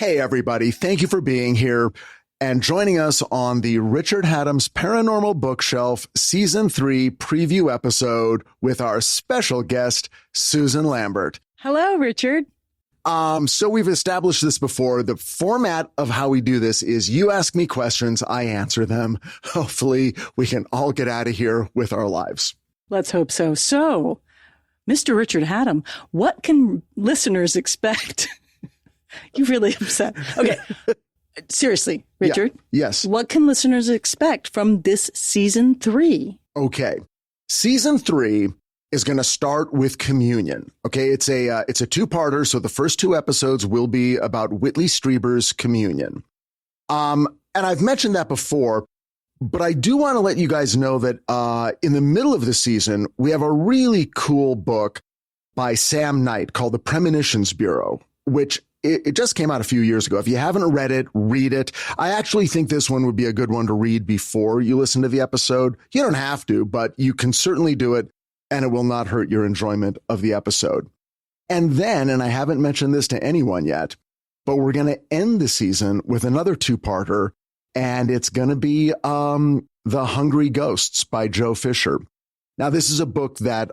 Hey, everybody. Thank you for being here and joining us on the Richard Hatem's Paranormal Bookshelf Season 3 preview episode with our special guest, Susan Lambert. Hello, Richard. So we've established this before. The format of how we do this is you ask me questions, I answer them. Hopefully we can all get out of here with our lives. Let's hope so. So, Mr. Richard Hatem, what can listeners expect? You really upset. Okay. Seriously, Richard. Yeah. Yes. What can listeners expect from this season 3? Okay. Season 3 is going to start with communion. Okay. It's a two-parter. So the first 2 episodes will be about Whitley Strieber's communion. And I've mentioned that before, but I do want to let you guys know that, in the middle of the season, we have a really cool book by Sam Knight called The Premonitions Bureau, which it just came out a few years ago. If you haven't read it, read it. I actually think this one would be a good one to read before you listen to the episode. You don't have to, but you can certainly do it, and it will not hurt your enjoyment of the episode. And then, and I haven't mentioned this to anyone yet, but we're going to end the season with another 2-parter, and it's going to be The Hungry Ghosts by Joe Fisher. Now, this is a book that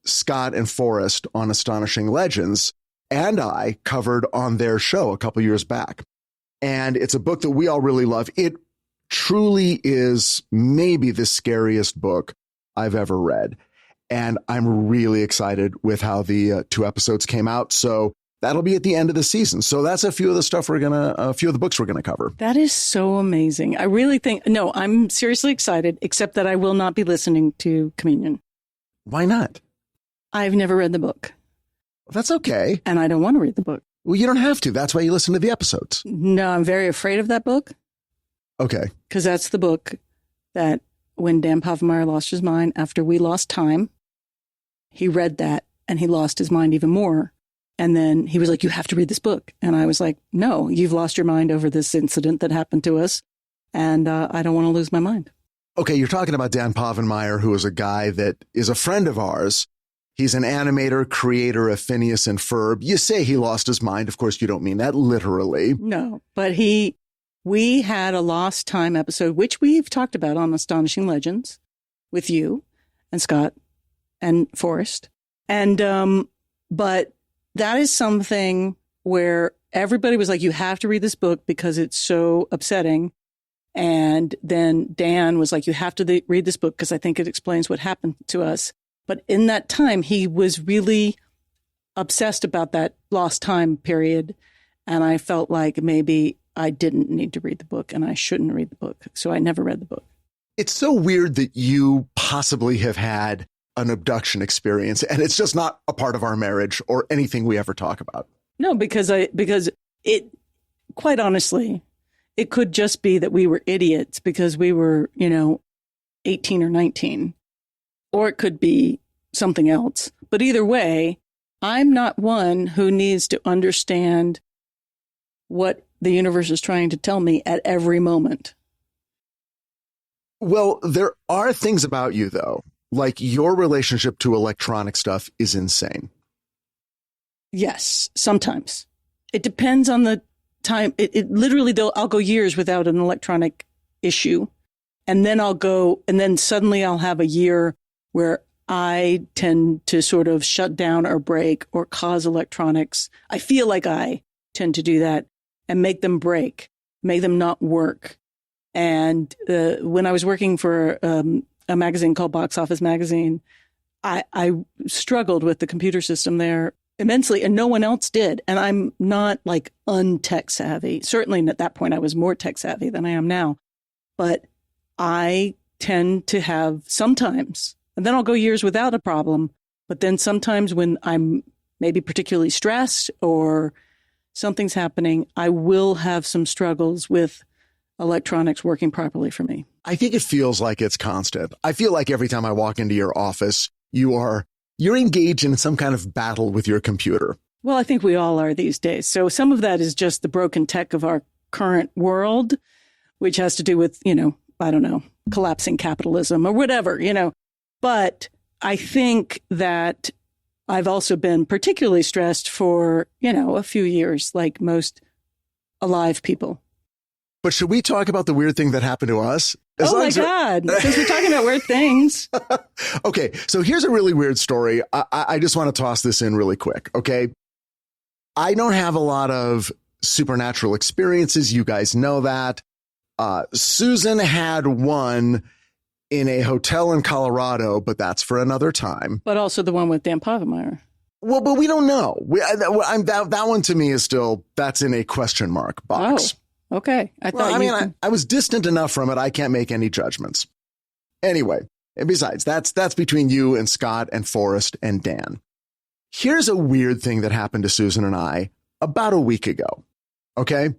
Scott and Forrest on Astonishing Legends and I covered on their show a couple years back. And it's a book that we all really love. It truly is maybe the scariest book I've ever read. And I'm really excited with how the 2 episodes came out. So that'll be at the end of the season. So that's a few of the books we're going to cover. That is so amazing. I really think, no, I'm seriously excited, except that I will not be listening to Communion. Why not? I've never read the book. That's okay. And I don't want to read the book. Well, you don't have to. That's why you listen to the episodes. No, I'm very afraid of that book. Okay. Because that's the book that when Dan Povenmire lost his mind after we lost time, he read that and he lost his mind even more. And then he was like, you have to read this book. And I was like, no, you've lost your mind over this incident that happened to us. And I don't want to lose my mind. Okay. You're talking about Dan Povenmire, who is a guy that is a friend of ours. He's an animator, creator of Phineas and Ferb. You say he lost his mind. Of course, you don't mean that literally. No, but we had a lost time episode, which we've talked about on Astonishing Legends with you and Scott and Forrest. And, but that is something where everybody was like, you have to read this book because it's so upsetting. And then Dan was like, you have to read this book because I think it explains what happened to us. But in that time, he was really obsessed about that lost time period. And I felt like maybe I didn't need to read the book and I shouldn't read the book. So I never read the book. It's so weird that you possibly have had an abduction experience and it's just not a part of our marriage or anything we ever talk about. No, because it, quite honestly, it could just be that we were idiots because we were, 18 or 19. Or it could be something else. But either way, I'm not one who needs to understand what the universe is trying to tell me at every moment. Well, there are things about you, though, like your relationship to electronic stuff is insane. Yes, sometimes. It depends on the time. It literally, I'll go years without an electronic issue. And then suddenly I'll have a year where I tend to sort of shut down or break or cause electronics. I feel like I tend to do that and make them break, make them not work. And when I was working for a magazine called Box Office Magazine, I struggled with the computer system there immensely, and no one else did. And I'm not like untech savvy. Certainly at that point, I was more tech savvy than I am now. But I tend to have sometimes, and then I'll go years without a problem. But then sometimes when I'm maybe particularly stressed or something's happening, I will have some struggles with electronics working properly for me. I think it feels like it's constant. I feel like every time I walk into your office, you're engaged in some kind of battle with your computer. Well, I think we all are these days. So some of that is just the broken tech of our current world, which has to do with, I don't know, collapsing capitalism or whatever, But I think that I've also been particularly stressed for, a few years, like most alive people. But should we talk about the weird thing that happened to us? Oh my God. Since we're talking about weird things. Okay. So here's a really weird story. I just want to toss this in really quick. Okay. I don't have a lot of supernatural experiences. You guys know that. Susan had one in a hotel in Colorado, but that's for another time. But also the one with Dan Povenmire. Well, but we don't know. That one to me is still, that's in a question mark box. Oh, okay. I was distant enough from it. I can't make any judgments. Anyway, and besides, that's between you and Scott and Forrest and Dan. Here's a weird thing that happened to Susan and I about a week ago. Okay.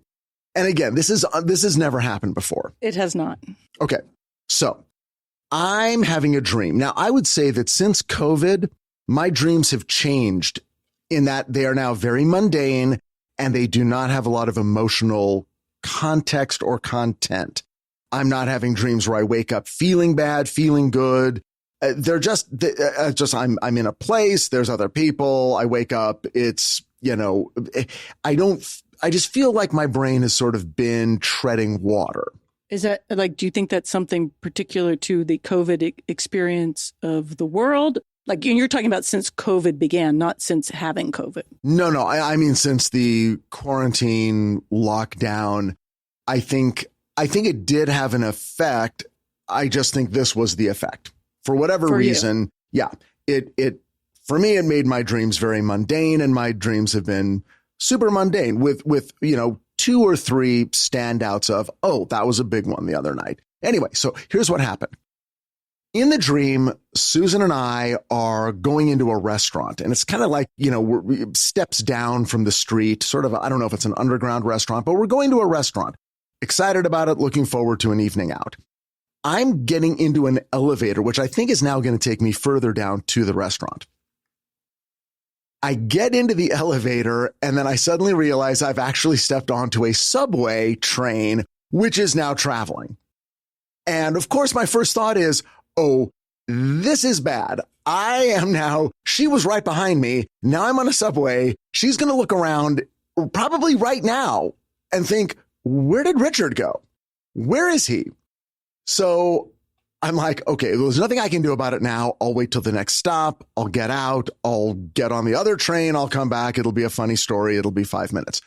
And again, this has never happened before. It has not. Okay. So I'm having a dream. Now, I would say that since COVID, my dreams have changed in that they are now very mundane and they do not have a lot of emotional context or content. I'm not having dreams where I wake up feeling bad, feeling good. They're just I'm in a place. There's other people. I wake up. It's, I just feel like my brain has sort of been treading water. Is that do you think that's something particular to the COVID experience of the world? Like you're talking about since COVID began, not since having COVID. No. I mean, since the quarantine lockdown, I think it did have an effect. I just think this was the effect for whatever reason. Yeah, it for me, it made my dreams very mundane, and my dreams have been super mundane with 2 or 3 standouts of, oh, that was a big one the other night. Anyway, so here's what happened. In the dream, Susan and I are going into a restaurant, and it's kind of like, we're steps down from the street, sort of, I don't know if it's an underground restaurant, but we're going to a restaurant. Excited about it, looking forward to an evening out. I'm getting into an elevator, which I think is now going to take me further down to the restaurant. I get into the elevator, and then I suddenly realize I've actually stepped onto a subway train, which is now traveling. And of course, my first thought is, oh, this is bad. She was right behind me. Now I'm on a subway. She's going to look around probably right now and think, where did Richard go? Where is he? So I'm like, okay, there's nothing I can do about it now. I'll wait till the next stop. I'll get out. I'll get on the other train. I'll come back. It'll be a funny story. It'll be 5 minutes.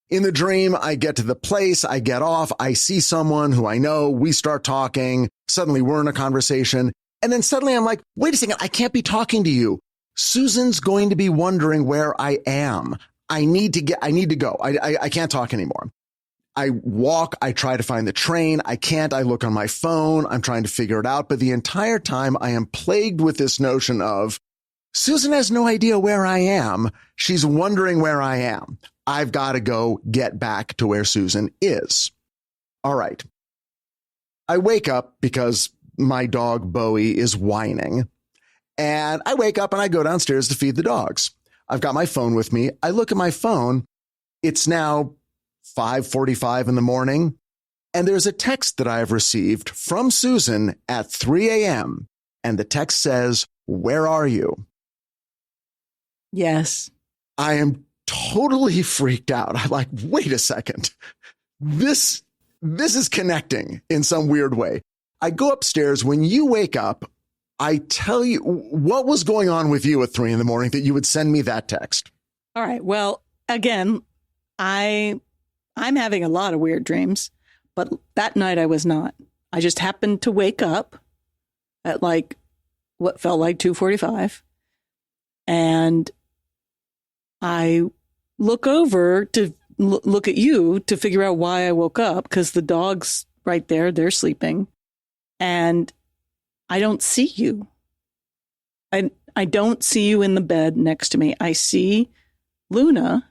In the dream, I get to the place, I get off, I see someone who I know, we start talking, suddenly we're in a conversation, and then suddenly I'm like, wait a second, I can't be talking to you. Susan's going to be wondering where I am. I need to go. I can't talk anymore. I walk, I try to find the train, I can't, I look on my phone, I'm trying to figure it out, but the entire time I am plagued with this notion of, Susan has no idea where I am. She's wondering where I am. I've got to go get back to where Susan is. All right. I wake up because my dog Bowie is whining. And I wake up and I go downstairs to feed the dogs. I've got my phone with me. I look at my phone. It's now 5:45 in the morning. And there's a text that I have received from Susan at 3 a.m. And the text says, "Where are you?" Yes. I am totally freaked out. I'm like, wait a second. This is connecting in some weird way. I go upstairs. When you wake up, I tell you what was going on with you at 3 a.m. that you would send me that text. All right. Well, again, I'm having a lot of weird dreams, but that night I was not. I just happened to wake up at what felt like 2:45, and I look over to look at you to figure out why I woke up, because the dog's right there. They're sleeping. And I don't see you. I don't see you in the bed next to me. I see Luna,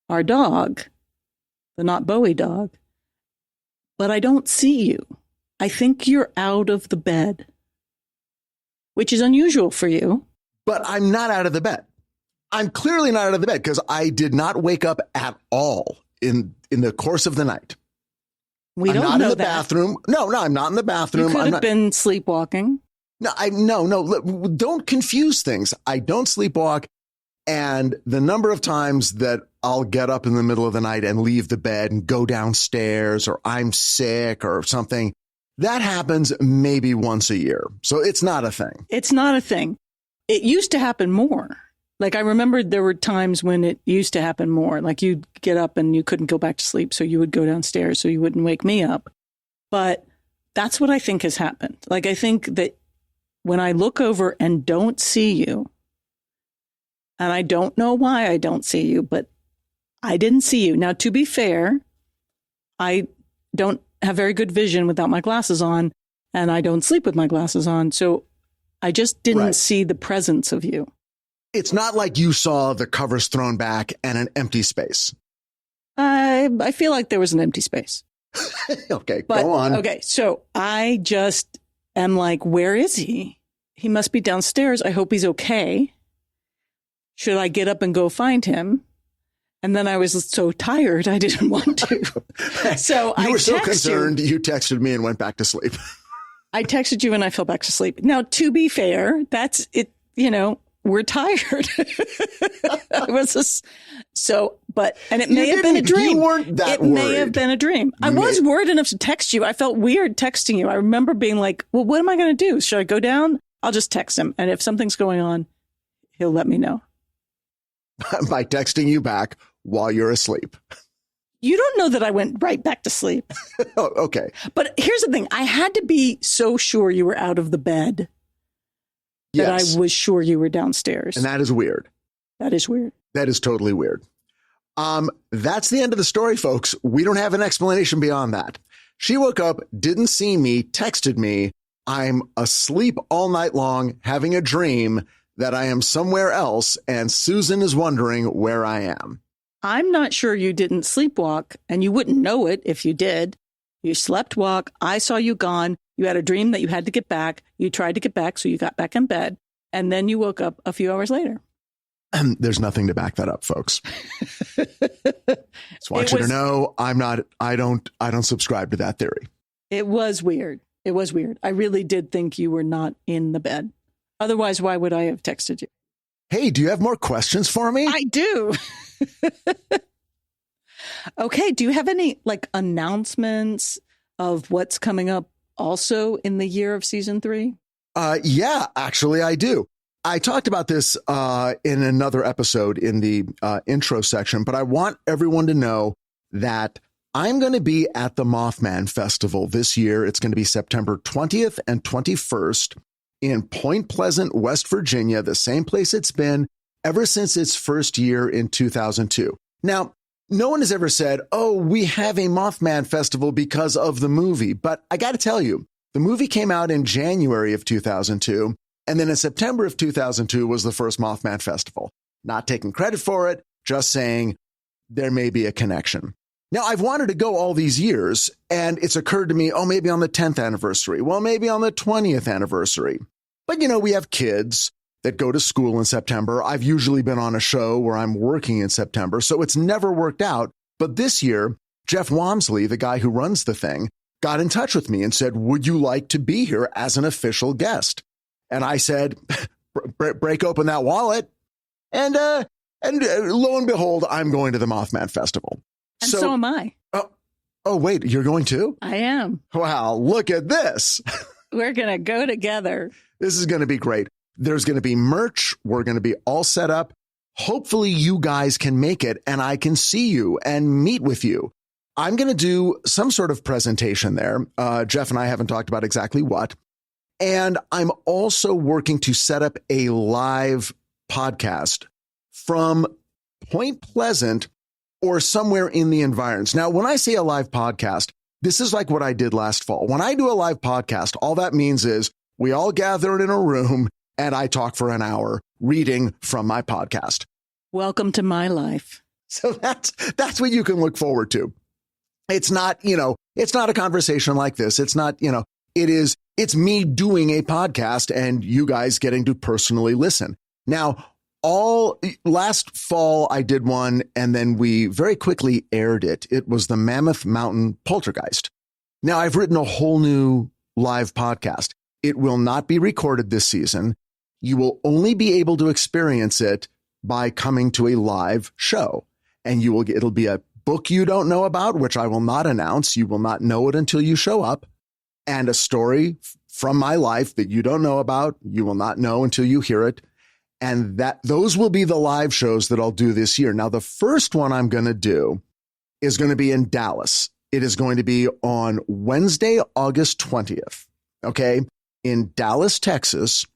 our dog, the not Bowie dog, but I don't see you. I think you're out of the bed, which is unusual for you. But I'm not out of the bed. I'm clearly not out of the bed because I did not wake up at all in the course of the night. We don't know that. I'm not in the bathroom. No, I'm not in the bathroom. You could have been sleepwalking. No, no. Don't confuse things. I don't sleepwalk. And the number of times that I'll get up in the middle of the night and leave the bed and go downstairs, or I'm sick or something, that happens maybe once a year. So it's not a thing. It's not a thing. It used to happen more. Like I remember there were times when it used to happen more. Like you'd get up and you couldn't go back to sleep. So you would go downstairs so you wouldn't wake me up. But that's what I think has happened. Like I think that when I look over and don't see you, and I don't know why I don't see you, but I didn't see you. Now, to be fair, I don't have very good vision without my glasses on, and I don't sleep with my glasses on. So I just didn't see the presence of you. It's not like you saw the covers thrown back and an empty space. I feel like there was an empty space. Okay, go on. Okay, so I just am like, where is he? He must be downstairs. I hope he's okay. Should I get up and go find him? And then I was so tired, I didn't want to. So you were so concerned, you texted me and went back to sleep. I texted you and I fell back to sleep. Now, to be fair, that's it. You know, we're tired. It was and it may have been a dream. You weren't that worried. It may have been a dream. I was worried enough to text you. I felt weird texting you. I remember being like, well, what am I going to do? Should I go down? I'll just text him. And if something's going on, he'll let me know. By texting you back while you're asleep. You don't know that I went right back to sleep. Oh, okay. But here's the thing. I had to be so sure you were out of the bed that I was sure you were downstairs. And that is weird. That is weird. That is totally weird. That's the end of the story, folks. We don't have an explanation beyond that. She woke up, didn't see me, texted me. I'm asleep all night long, having a dream that I am somewhere else, and Susan is wondering where I am. I'm not sure you didn't sleepwalk, and you wouldn't know it if you did. You slept walk. I saw you gone. You had a dream that you had to get back. You tried to get back, so you got back in bed, and then you woke up a few hours later. There's nothing to back that up, folks. Just want you to know I don't subscribe to that theory. It was weird. It was weird. I really did think you were not in the bed. Otherwise, why would I have texted you? Hey, do you have more questions for me? I do. Okay. Do you have any announcements of what's coming up also in the year of season 3? Yeah, actually, I do. I talked about this in another episode in the intro section, but I want everyone to know that I'm going to be at the Mothman Festival this year. It's going to be September 20th and 21st. In Point Pleasant, West Virginia, the same place it's been ever since its first year in 2002. Now, no one has ever said, oh, we have a Mothman Festival because of the movie. But I got to tell you, the movie came out in January of 2002. And then in September of 2002 was the first Mothman Festival. Not taking credit for it, just saying there may be a connection. Now, I've wanted to go all these years, and it's occurred to me, oh, maybe on the 10th anniversary. Well, maybe on the 20th anniversary. But, we have kids that go to school in September. I've usually been on a show where I'm working in September, so it's never worked out. But this year, Jeff Wamsley, the guy who runs the thing, got in touch with me and said, would you like to be here as an official guest? And I said, break open that wallet. And lo and behold, I'm going to the Mothman Festival. And so am I. Oh, wait, you're going too? I am. Wow, look at this. We're going to go together. This is going to be great. There's going to be merch. We're going to be all set up. Hopefully you guys can make it and I can see you and meet with you. I'm going to do some sort of presentation there. Jeff and I haven't talked about exactly what. And I'm also working to set up a live podcast from Point Pleasant or somewhere in the environs. Now, when I say a live podcast, this is like what I did last fall. When I do a live podcast, all that means is we all gather in a room and I talk for an hour reading from my podcast. Welcome to my life. So that's what you can look forward to. It's not, it's not a conversation like this. It's not, it's me doing a podcast and you guys getting to personally listen. Now, last fall, I did one and then we very quickly aired it. It was the Mammoth Mountain Poltergeist. Now, I've written a whole new live podcast. It will not be recorded this season. You will only be able to experience it by coming to a live show. And it'll be a book you don't know about, which I will not announce. You will not know it until you show up. And a story from my life that you don't know about. You will not know until you hear it. And those will be the live shows that I'll do this year. Now, the first one I'm going to do is going to be in Dallas. It is going to be on Wednesday, August 20th. Okay. In Dallas, Texas.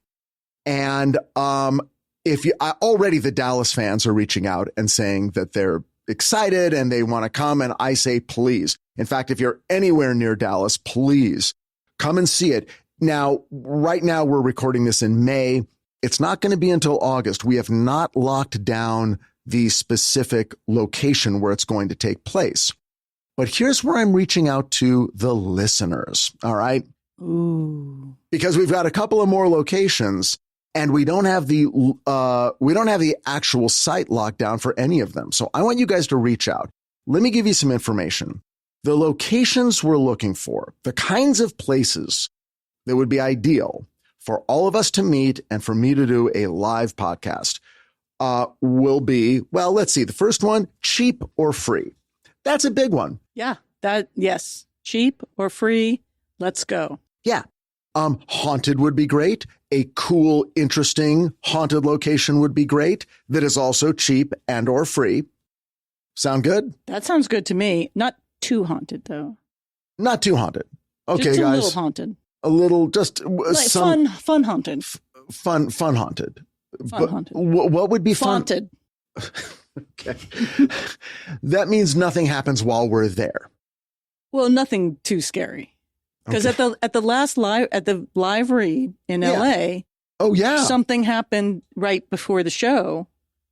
And, already the Dallas fans are reaching out and saying that they're excited and they want to come. And I say, please. In fact, if you're anywhere near Dallas, please come and see it. Now, right now we're recording this in May. It's not going to be until August. We have not locked down the specific location where it's going to take place. But here's where I'm reaching out to the listeners. All right. Ooh. Because we've got a couple of more locations. And we don't have the actual site locked down for any of them. So I want you guys to reach out. Let me give you some information. The locations we're looking for, the kinds of places that would be ideal for all of us to meet and for me to do a live podcast, will be, well, let's see. The first one, cheap or free. That's a big one. Yeah. Yes. Cheap or free. Let's go. Yeah. Haunted would be great. A cool, interesting haunted location would be great. That is also cheap and or free. Sound good? That sounds good to me. Not too haunted, though. Not too haunted. Okay, just guys. A little haunted. A little, just like some fun haunted. Fun haunted. Fun haunted. What would be fun? Haunted. Okay. That means nothing happens while we're there. Well, nothing too scary. Because at the live read in LA, oh yeah, something happened right before the show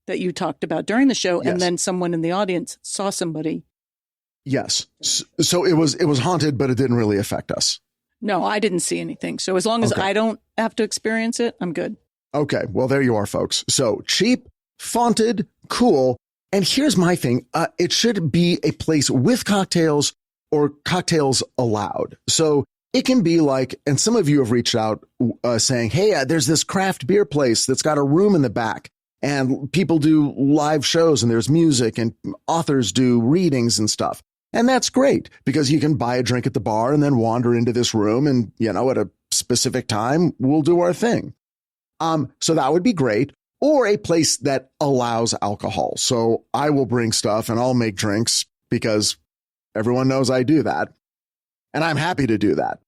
that you talked about during the show, and then someone in the audience saw somebody. Yes, so it was haunted, but it didn't really affect us. No, I didn't see anything. So as long as I don't have to experience it, I'm good. Okay, well there you are, folks. So cheap, haunted, cool, and here's my thing: it should be a place with cocktails. Or cocktails allowed. So it can be like, and some of you have reached out saying, hey, there's this craft beer place that's got a room in the back and people do live shows and there's music and authors do readings and stuff. And that's great because you can buy a drink at the bar and then wander into this room and, at a specific time, we'll do our thing. So that would be great. Or a place that allows alcohol. So I will bring stuff and I'll make drinks because everyone knows I do that, and I'm happy to do that.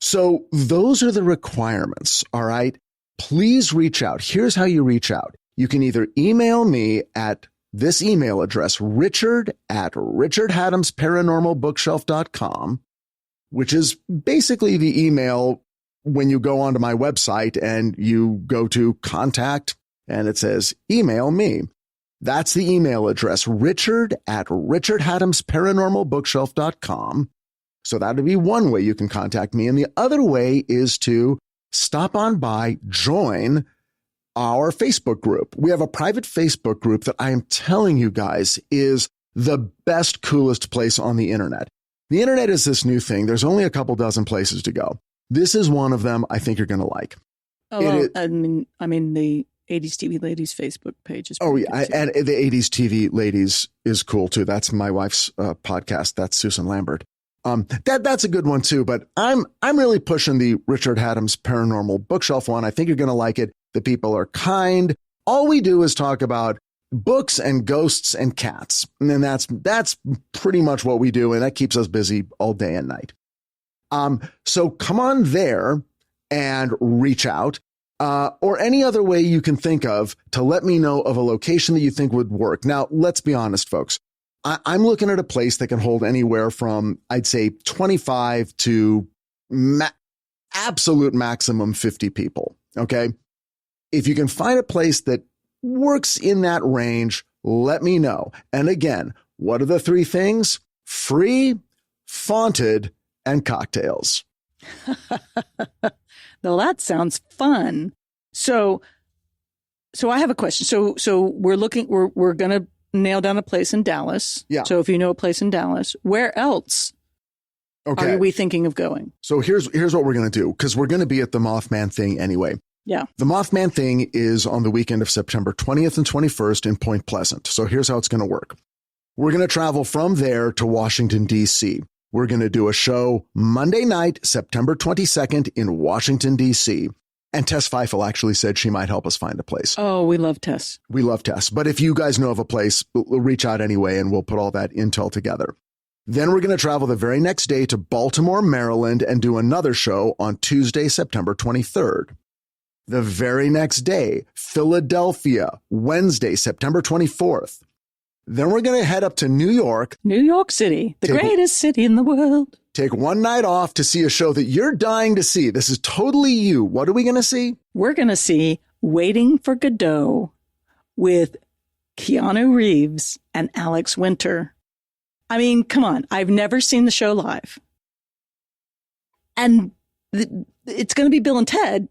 So those are the requirements, all right? Please reach out. Here's how you reach out. You can either email me at this email address, richard@richardhatemsparanormalbookshelf.com, which is basically the email when you go onto my website and you go to contact and it says, email me. That's the email address, richard@richardhatemsparanormalbookshelf.com. So that would be one way you can contact me. And the other way is to stop on by, join our Facebook group. We have a private Facebook group that I am telling you guys is the best, coolest place on the internet. The internet is this new thing. There's only a couple dozen places to go. This is one of them I think you're going to like. Oh, well, I mean, the 80s TV Ladies Facebook page is and the 80s TV Ladies is cool too. That's my wife's podcast. That's Susan Lambert. That's a good one too. But I'm really pushing the Richard Hatem's Paranormal Bookshelf one. I think you're going to like it. The people are kind. All we do is talk about books and ghosts and cats, and then that's pretty much what we do, and that keeps us busy all day and night. So come on there and reach out. Or any other way you can think of to let me know of a location that you think would work. Now, let's be honest, folks. I'm looking at a place that can hold anywhere from, I'd say, 25 to absolute maximum 50 people. Okay. If you can find a place that works in that range, let me know. And again, what are the three things? Free, haunted, and cocktails. Well, that sounds fun. So I have a question. So we're going to nail down a place in Dallas. Yeah. So if you know a place in Dallas, where else are we thinking of going? So here's what we're going to do, because we're going to be at the Mothman thing anyway. Yeah. The Mothman thing is on the weekend of September 20th and 21st in Point Pleasant. So here's how it's going to work. We're going to travel from there to Washington, D.C. We're going to do a show Monday night, September 22nd in Washington, D.C. And Tess Feifel actually said she might help us find a place. Oh, we love Tess. We love Tess. But if you guys know of a place, we'll reach out anyway, and we'll put all that intel together. Then we're going to travel the very next day to Baltimore, Maryland, and do another show on Tuesday, September 23rd. The very next day, Philadelphia, Wednesday, September 24th. Then we're going to head up to New York. New York City, the greatest city in the world. Take one night off to see a show that you're dying to see. This is totally you. What are we going to see? We're going to see Waiting for Godot with Keanu Reeves and Alex Winter. I mean, come on. I've never seen the show live. And it's going to be Bill and Ted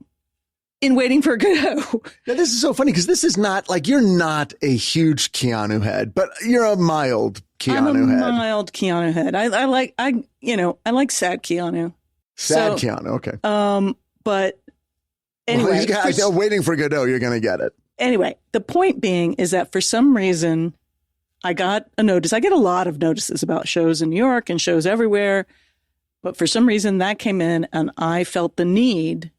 in Waiting for Godot. Now, this is so funny because this is not like you're not a huge Keanu head, but you're a mild Keanu head. I'm a mild Keanu head. I like sad Keanu. Sad Keanu, okay. But anyway, Waiting for Godot, you're going to get it. Anyway, the point being is that for some reason, I got a notice. I get a lot of notices about shows in New York and shows everywhere. But for some reason that came in and I felt the need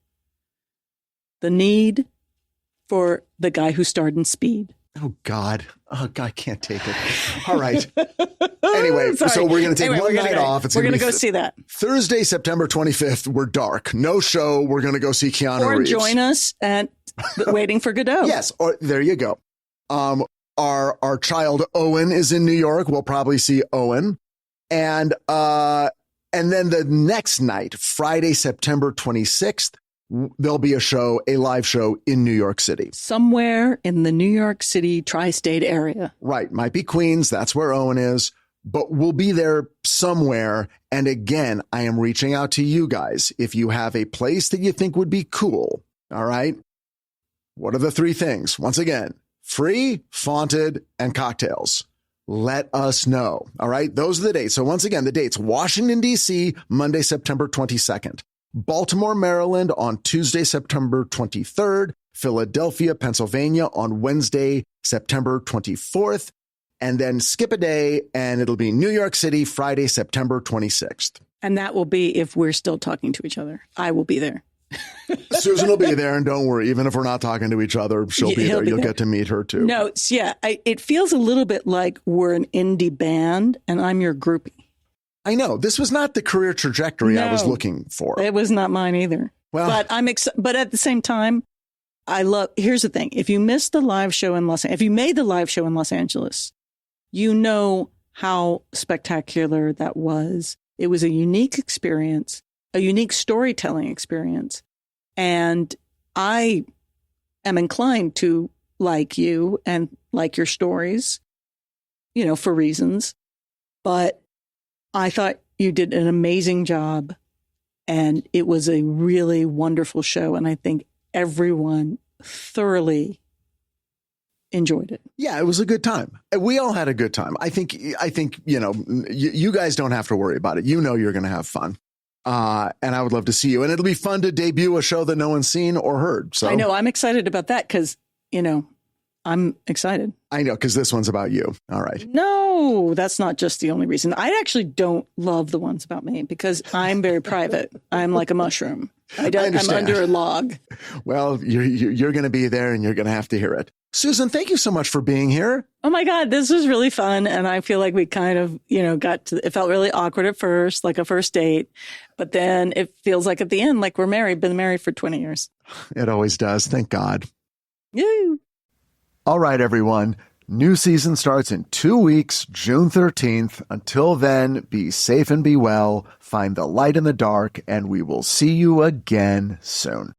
for the guy who starred in Speed. Oh, God. Oh, God, I can't take it. All right. Anyway, so we're going to take one night off. We're going to go see that. Thursday, September 25th, we're dark. No show. We're going to go see Keanu Reeves. Or join us at Waiting for Godot. Yes. Or there you go. Our child Owen is in New York. We'll probably see Owen. And then the next night, Friday, September 26th, there'll be a live show in New York City. Somewhere in the New York City tri-state area. Right. Might be Queens. That's where Owen is. But we'll be there somewhere. And again, I am reaching out to you guys. If you have a place that you think would be cool, all right? What are the three things? Once again, free, fonted, and cocktails. Let us know. All right. Those are the dates. So once again, the dates: Washington, D.C., Monday, September 22nd. Baltimore, Maryland on Tuesday, September 23rd. Philadelphia, Pennsylvania on Wednesday, September 24th. And then skip a day and it'll be New York City, Friday, September 26th. And that will be if we're still talking to each other. I will be there. Susan will be there, and don't worry, even if we're not talking to each other, she'll be there. You'll get to meet her too. No, yeah, it feels a little bit like we're an indie band and I'm your groupie. I know. This was not the career trajectory I was looking for. It was not mine either. Well, but but at the same time, here's the thing. If you missed the live show in if you made the live show in Los Angeles, you know how spectacular that was. It was a unique experience, a unique storytelling experience. And I am inclined to like you and like your stories, for reasons. But I thought you did an amazing job and it was a really wonderful show. And I think everyone thoroughly enjoyed it. Yeah, it was a good time. We all had a good time. I think, you guys don't have to worry about it. You're going to have fun. And I would love to see you. And it'll be fun to debut a show that no one's seen or heard. So I know I'm excited about that because, I'm excited. I know, because this one's about you. All right. No, that's not just the only reason. I actually don't love the ones about me because I'm very private. I'm like a mushroom. I'm under a log. Well, you're going to be there and you're going to have to hear it. Susan, thank you so much for being here. Oh my God, this was really fun. And I feel like we kind of, it felt really awkward at first, like a first date. But then it feels like at the end, like we're married, been married for 20 years. It always does. Thank God. Yay. All right, everyone. New season starts in 2 weeks, June 13th. Until then, be safe and be well. Find the light in the dark, and we will see you again soon.